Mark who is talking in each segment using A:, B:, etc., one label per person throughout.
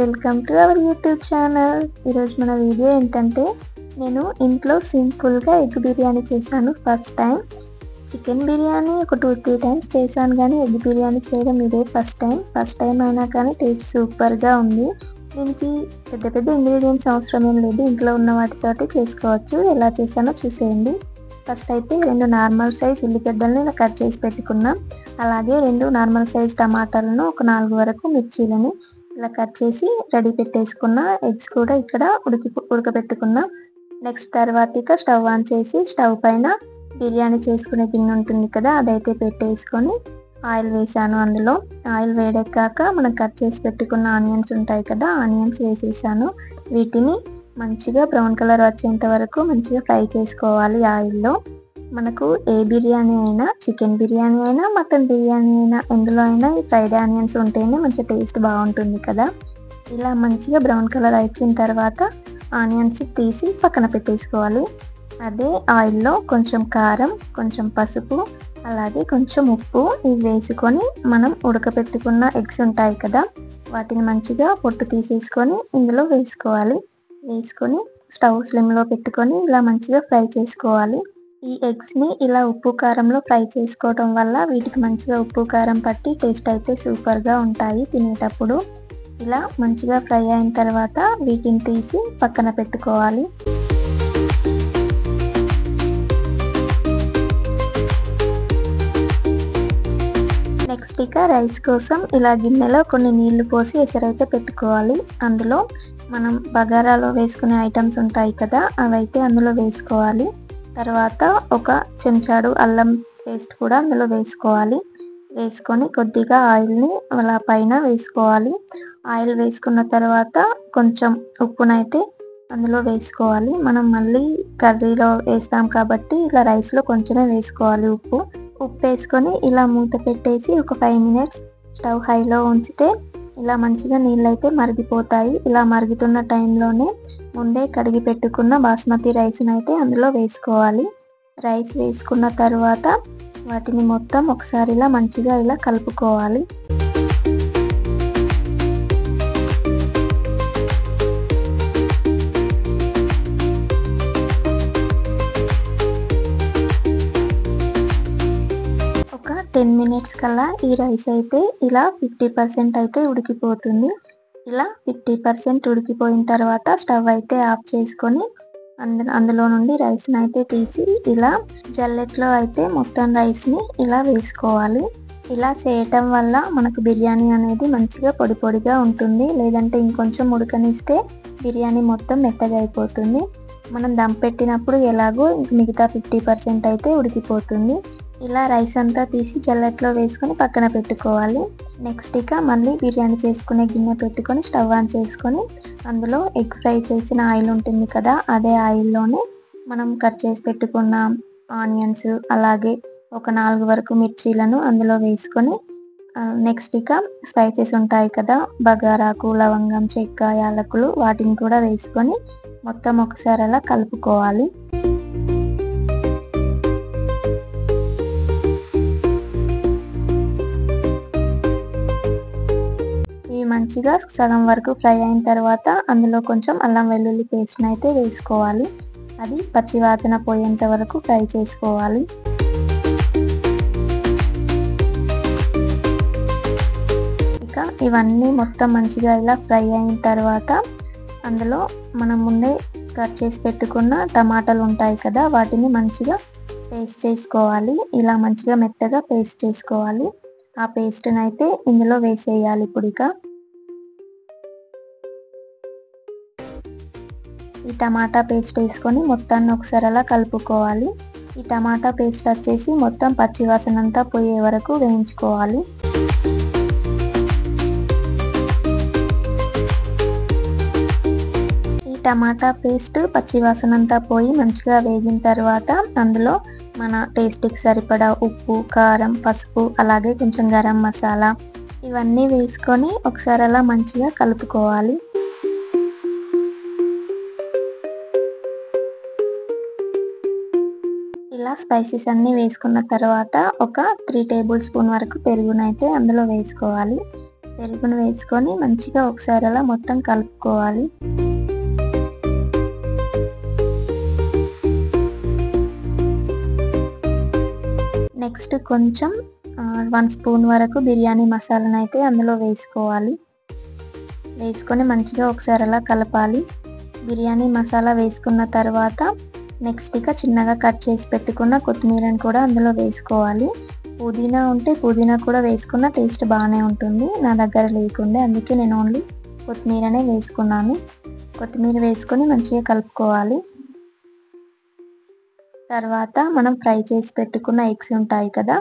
A: Welcome to our YouTube channel. ఈరోజు మన video ఏంటంటే నేను ఇంట్లో సింపుల్గా ఎగ్ బిర్యానీ చేశాను. ఫస్ట్ టైం చికెన్ బిర్యానీ ఒక 2-3 టైమ్స్ చేశాను, కానీ ఎగ్ బిర్యానీ చేయడం ఇదే ఫస్ట్ టైం అయినా కానీ టేస్ట్ సూపర్గా ఉంది. దీనికి పెద్ద పెద్ద ఇంగ్రీడియంట్స్ అవసరం ఏం లేదు, ఇంట్లో ఉన్న వాటితోటి చేసుకోవచ్చు. ఎలా చేశానో చూసేయండి. ఫస్ట్ అయితే 2 నార్మల్ సైజ్ ఉల్లిగడ్డలను ఇలా కట్ చేసి పెట్టుకున్నాం. అలాగే 2 నార్మల్ సైజ్ టమాటాలను, ఒక 4 వరకు మిర్చీలను ఇలా కట్ చేసి రెడీ పెట్టేసుకున్న. ఎగ్స్ కూడా ఇక్కడ ఉడకబెట్టుకున్నాం. నెక్స్ట్ తర్వాత ఇక స్టవ్ ఆన్ చేసి స్టవ్ పైన బిర్యానీ చేసుకునే గిన్నె ఉంటుంది కదా, అదైతే పెట్టేసుకొని ఆయిల్ వేసాను. అందులో ఆయిల్ వేడెక్కాక మనం కట్ చేసి పెట్టుకున్న ఆనియన్స్ ఉంటాయి కదా, ఆనియన్స్ వేసేసాను. వీటిని మంచిగా బ్రౌన్ కలర్ వచ్చేంత వరకు మంచిగా ఫ్రై చేసుకోవాలి ఆయిల్లో. మనకు ఏ బిర్యానీ అయినా, చికెన్ బిర్యానీ అయినా, మటన్ బిర్యానీ అయినా, ఎందులో అయినా ఈ ఫ్రైడ్ ఆనియన్స్ ఉంటేనే మంచి టేస్ట్ బాగుంటుంది కదా. ఇలా మంచిగా బ్రౌన్ కలర్ వచ్చిన తర్వాత ఆనియన్స్ తీసి పక్కన పెట్టేసుకోవాలి. అదే ఆయిల్లో కొంచెం కారం, కొంచెం పసుపు, అలాగే కొంచెం ఉప్పు ఇవి వేసుకొని మనం ఉడకపెట్టుకున్న ఎగ్స్ ఉంటాయి కదా, వాటిని మంచిగా పొట్టు తీసేసుకొని ఇందులో వేసుకోవాలి. వేసుకొని స్టవ్ స్లిమ్లో పెట్టుకొని ఇలా మంచిగా ఫ్రై చేసుకోవాలి. ఈ ఎగ్స్ని ఇలా ఉప్పు కారంలో ఫ్రై చేసుకోవడం వల్ల వీటికి మంచిగా ఉప్పు కారం పట్టి టేస్ట్ అయితే సూపర్గా ఉంటాయి తినేటప్పుడు. ఇలా మంచిగా ఫ్రై అయిన తర్వాత వీటిని తీసి పక్కన పెట్టుకోవాలి. నెక్స్ట్ ఇక రైస్ కోసం ఇలా గిన్నెలో కొన్ని నీళ్లు పోసి ఎసరైతే పెట్టుకోవాలి. అందులో మనం బగారాలో వేసుకునే ఐటమ్స్ ఉంటాయి కదా, అవైతే అందులో వేసుకోవాలి. తర్వాత ఒక చెంచాడు అల్లం పేస్ట్ కూడా అందులో వేసుకోవాలి. వేసుకొని కొద్దిగా ఆయిల్ని అలా పైన వేసుకోవాలి. ఆయిల్ వేసుకున్న తర్వాత కొంచెం ఉప్పునైతే అందులో వేసుకోవాలి. మనం మళ్ళీ కర్రీలో వేస్తాం కాబట్టి ఇలా రైస్లో కొంచెమే వేసుకోవాలి ఉప్పు వేసుకొని ఇలా మూత పెట్టేసి ఒక 5 మినిట్స్ స్టవ్ హైలో ఉంచితే ఇలా మంచిగా నీళ్ళైతే మరిగిపోతాయి. ఇలా మరుగుతున్న టైంలోనే ముందే కడిగి పెట్టుకున్న బాస్మతి రైస్ని అయితే అందులో వేసుకోవాలి. రైస్ వేసుకున్న తర్వాత వాటిని మొత్తం ఒకసారి ఇలా మంచిగా ఇలా కలుపుకోవాలి. ఒక 10 మినిట్స్ కల్లా ఈ రైస్ అయితే ఇలా 50% అయితే ఉడికిపోతుంది. ఇలా 50% ఉడికిపోయిన తర్వాత స్టవ్ అయితే ఆఫ్ చేసుకొని అందులో నుండి రైస్ని అయితే తీసి ఇలా జల్లెట్లో అయితే మొత్తం రైస్ని ఇలా వేసుకోవాలి. ఇలా చేయటం వల్ల మనకు బిర్యానీ అనేది మంచిగా పొడి పొడిగా ఉంటుంది. లేదంటే ఇంకొంచెం ఉడకనిస్తే బిర్యానీ మొత్తం మెత్తగా అయిపోతుంది. మనం దమ్ పెట్టినప్పుడు ఎలాగో మిగతా 50% అయితే ఉడికిపోతుంది. ఇలా రైస్ అంతా తీసి జల్లెట్లో వేసుకొని పక్కన పెట్టుకోవాలి. నెక్స్ట్ ఇక మళ్ళీ బిర్యానీ చేసుకునే గిన్నె పెట్టుకొని స్టవ్ ఆన్ చేసుకొని అందులో ఎగ్ ఫ్రై చేసిన ఆయిల్ ఉంటుంది కదా, అదే ఆయిల్లోనే మనం కట్ చేసి పెట్టుకున్న ఆనియన్స్, అలాగే ఒక 4 వరకు మిర్చీలను అందులో వేసుకొని నెక్స్ట్ ఇక స్పైసెస్ ఉంటాయి కదా, బగారాకు, లవంగం, చెక్క, యాలకులు, వాటిని కూడా వేసుకొని మొత్తం ఒకసారి అలా కలుపుకోవాలి. మంచిగా సగం వరకు ఫ్రై అయిన తర్వాత అందులో కొంచెం అల్లం వెల్లుల్లి పేస్ట్ని అయితే వేసుకోవాలి. అది పచ్చివాసన పోయేంత వరకు ఫ్రై చేసుకోవాలి. ఇక ఇవన్నీ మొత్తం మంచిగా ఇలా ఫ్రై అయిన తర్వాత అందులో మనం ముందే కట్ చేసి పెట్టుకున్న టమాటాలు ఉంటాయి కదా, వాటిని మంచిగా పేస్ట్ చేసుకోవాలి. ఇలా మంచిగా మెత్తగా పేస్ట్ చేసుకోవాలి. ఆ పేస్ట్ని అయితే ఇందులో వేసేయాలి. ఇప్పుడు ఇక ఈ టమాటా పేస్ట్ వేసుకొని మొత్తాన్ని ఒకసారి అలా కలుపుకోవాలి. ఈ టమాటా పేస్ట్ వచ్చేసి మొత్తం పచ్చివాసన అంతా పోయే వరకు వేయించుకోవాలి. ఈ టమాటా పేస్ట్ పచ్చివాసన అంతా పోయి మంచిగా వేగిన తర్వాత అందులో మన టేస్ట్కి సరిపడా ఉప్పు, కారం, పసుపు, అలాగే కొంచెం గరం మసాలా ఇవన్నీ వేసుకొని ఒకసారి అలా మంచిగా కలుపుకోవాలి. ఇలా స్పైసెస్ అన్నీ వేసుకున్న తర్వాత ఒక 3 టేబుల్ స్పూన్ వరకు పెరుగునైతే అందులో వేసుకోవాలి. పెరుగును వేసుకొని మంచిగా ఒకసారి అలా మొత్తం కలుపుకోవాలి. నెక్స్ట్ కొంచెం 1 స్పూన్ వరకు బిర్యానీ మసాలాను అయితే అందులో వేసుకోవాలి. వేసుకొని మంచిగా ఒకసారి అలా కలపాలి. బిర్యానీ మసాలా వేసుకున్న తర్వాత నెక్స్ట్ ఇక చిన్నగా కట్ చేసి పెట్టుకున్న కొత్తిమీరను కూడా అందులో వేసుకోవాలి. పుదీనా ఉంటే పుదీనా కూడా వేసుకున్న టేస్ట్ బాగానే ఉంటుంది. నా దగ్గర లేకుండే అందుకే నేను ఓన్లీ కొత్తిమీరనే వేసుకున్నాను. కొత్తిమీర వేసుకొని మంచిగా కలుపుకోవాలి. తర్వాత మనం ఫ్రై చేసి పెట్టుకున్న ఎగ్స్ ఉంటాయి కదా,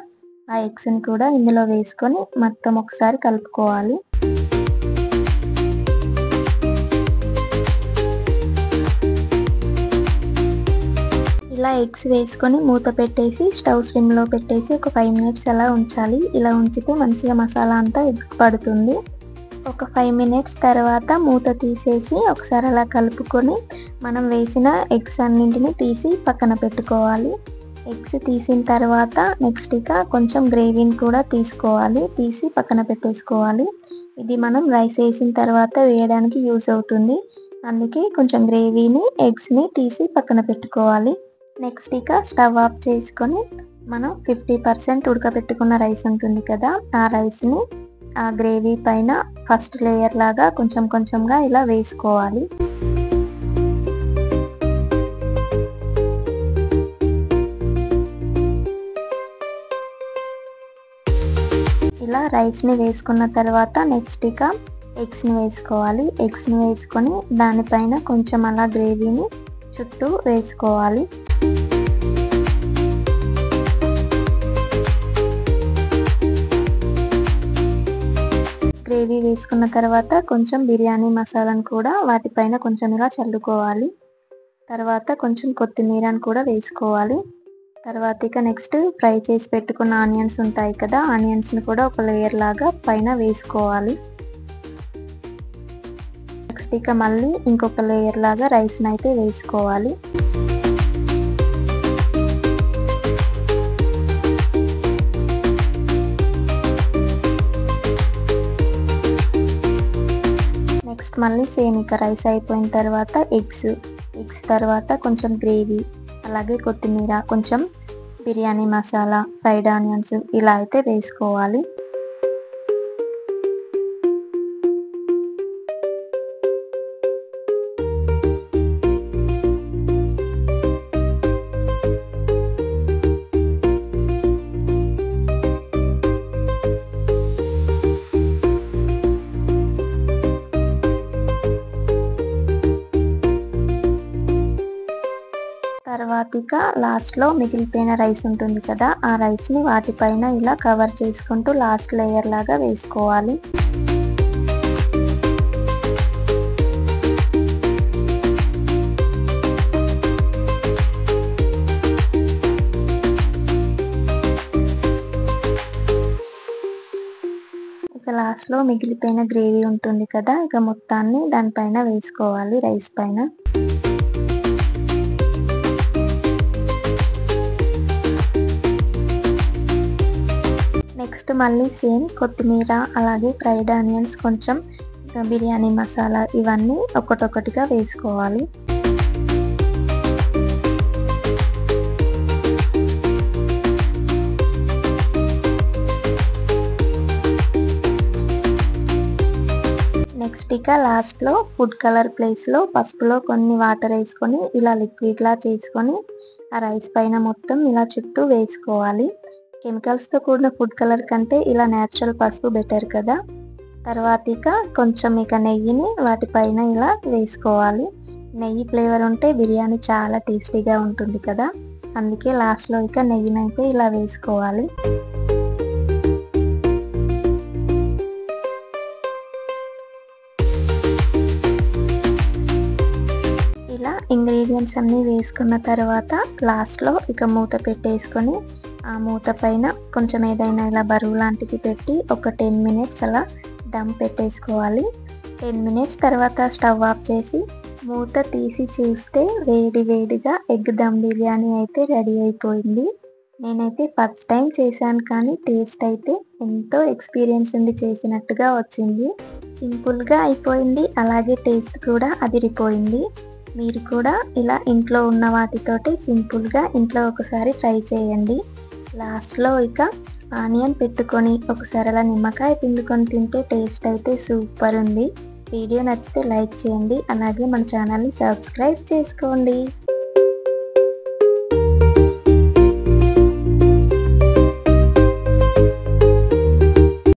A: ఆ ఎగ్స్ని కూడా ఇందులో వేసుకొని మొత్తం ఒకసారి కలుపుకోవాలి. ఇలా ఎగ్స్ వేసుకొని మూత పెట్టేసి స్టవ్ స్లిమ్లో పెట్టేసి ఒక 5 మినిట్స్ అలా ఉంచాలి. ఇలా ఉంచితే మంచిగా మసాలా అంతా ఎగ్ పడుతుంది. ఒక 5 మినిట్స్ తర్వాత మూత తీసేసి ఒకసారి అలా కలుపుకొని మనం వేసిన ఎగ్స్ అన్నింటినీ తీసి పక్కన పెట్టుకోవాలి. ఎగ్స్ తీసిన తర్వాత నెక్స్ట్ ఇక కొంచెం గ్రేవీని కూడా తీసి పక్కన పెట్టేసుకోవాలి. ఇది మనం రైస్ వేసిన తర్వాత వేయడానికి యూజ్ అవుతుంది. అందుకే కొంచెం గ్రేవీని ఎగ్స్ని తీసి పక్కన పెట్టుకోవాలి. నెక్స్ట్ ఇక స్టవ్ ఆఫ్ చేసుకొని మనం 50% ఉడకబెట్టుకున్న రైస్ ఉంటుంది కదా, ఆ రైస్ని ఆ గ్రేవీ పైన ఫస్ట్ లేయర్ లాగా కొంచెం కొంచెంగా ఇలా వేసుకోవాలి. ఇలా రైస్ని వేసుకున్న తర్వాత నెక్స్ట్ ఇక ఎగ్స్ని వేసుకోవాలి. ఎగ్స్ని వేసుకొని దానిపైన కొంచెం అలా గ్రేవీని చుట్టూ వేసుకోవాలి. గ్రేవీ వేసుకున్న తర్వాత కొంచెం బిర్యానీ మసాలాను కూడా వాటిపైన కొంచెం ఇలా చల్లుకోవాలి. తర్వాత కొంచెం కొత్తిమీరను కూడా వేసుకోవాలి. తర్వాత ఇక నెక్స్ట్ ఫ్రై చేసి పెట్టుకున్న ఆనియన్స్ ఉంటాయి కదా, ఆనియన్స్ని కూడా ఒక లేయర్ లాగా పైన వేసుకోవాలి. నెక్స్ట్ ఇక మళ్ళీ ఇంకొక లేయర్ లాగా రైస్ని అయితే వేసుకోవాలి. నెక్స్ట్ మళ్ళీ సేమ్ ఇక రైస్ అయిపోయిన తర్వాత ఎగ్స్ తర్వాత కొంచెం గ్రేవీ, అలాగే కొత్తిమీర, కొంచెం బిర్యానీ మసాలా, ఫ్రైడ్ ఆనియన్స్ ఇలా అయితే వేసుకోవాలి. తర్వాత ఇక లాస్ట్లో మిగిలిపోయిన రైస్ ఉంటుంది కదా, ఆ రైస్ని వాటిపైన ఇలా కవర్ చేసుకుంటూ లాస్ట్ లేయర్ లాగా వేసుకోవాలి. ఇక లాస్ట్లో మిగిలిపోయిన గ్రేవీ ఉంటుంది కదా, ఇక మొత్తాన్ని దానిపైన వేసుకోవాలి రైస్ పైన. నెక్స్ట్ మళ్ళీ సేమ్ కొత్తిమీర, అలాగే ఫ్రైడ్ ఆనియన్స్, కొంచెం బిర్యానీ మసాలా ఇవన్నీ ఒక్కొక్కటిగా వేసుకోవాలి. నెక్స్ట్ ఇక లాస్ట్లో ఫుడ్ కలర్ ప్లేస్లో పసుపులో కొన్ని వాటర్ వేసుకొని ఇలా లిక్విడ్లా చేసుకొని ఆ రైస్ పైన మొత్తం ఇలా చుట్టూ వేసుకోవాలి. కెమికల్స్తో కూడిన ఫుడ్ కలర్ కంటే ఇలా న్యాచురల్ పసుపు బెటర్ కదా. తర్వాత ఇక కొంచెం ఇక నెయ్యిని వాటిపైన ఇలా వేసుకోవాలి. నెయ్యి ఫ్లేవర్ ఉంటే బిర్యానీ చాలా టేస్టీగా ఉంటుంది కదా, అందుకే లాస్ట్లో ఇక నెయ్యిని అయితే ఇలా వేసుకోవాలి. ఇలా ఇంగ్రీడియంట్స్ అన్నీ వేసుకున్న తర్వాత లాస్ట్లో ఇక మూత పెట్టేసుకొని ఆ మూత పైన కొంచెం ఏదైనా ఇలా బరువు లాంటిది పెట్టి ఒక 10 మినిట్స్ అలా దమ్ పెట్టేసుకోవాలి. 10 మినిట్స్ తర్వాత స్టవ్ ఆఫ్ చేసి మూత తీసి చూస్తే వేడిగా ఎగ్ దమ్ బిర్యానీ అయితే రెడీ అయిపోయింది. నేనైతే ఫస్ట్ టైం చేశాను కానీ టేస్ట్ అయితే ఎంతో ఎక్స్పీరియన్స్ ఉండి చేసినట్టుగా వచ్చింది. సింపుల్గా అయిపోయింది, అలాగే టేస్ట్ కూడా అదిరిపోయింది. మీరు కూడా ఇలా ఇంట్లో ఉన్న వాటితోటి సింపుల్గా ఇంట్లో ఒకసారి ట్రై చేయండి. లాస్ట్లో ఇక ఆనియన్ పెట్టుకొని ఒకసారి అలా నిమ్మకాయ పిండుకొని తింటే టేస్ట్ అయితే సూపర్ ఉంది. వీడియో నచ్చితే లైక్ చేయండి, అలాగే మన ఛానల్ని సబ్స్క్రైబ్ చేసుకోండి.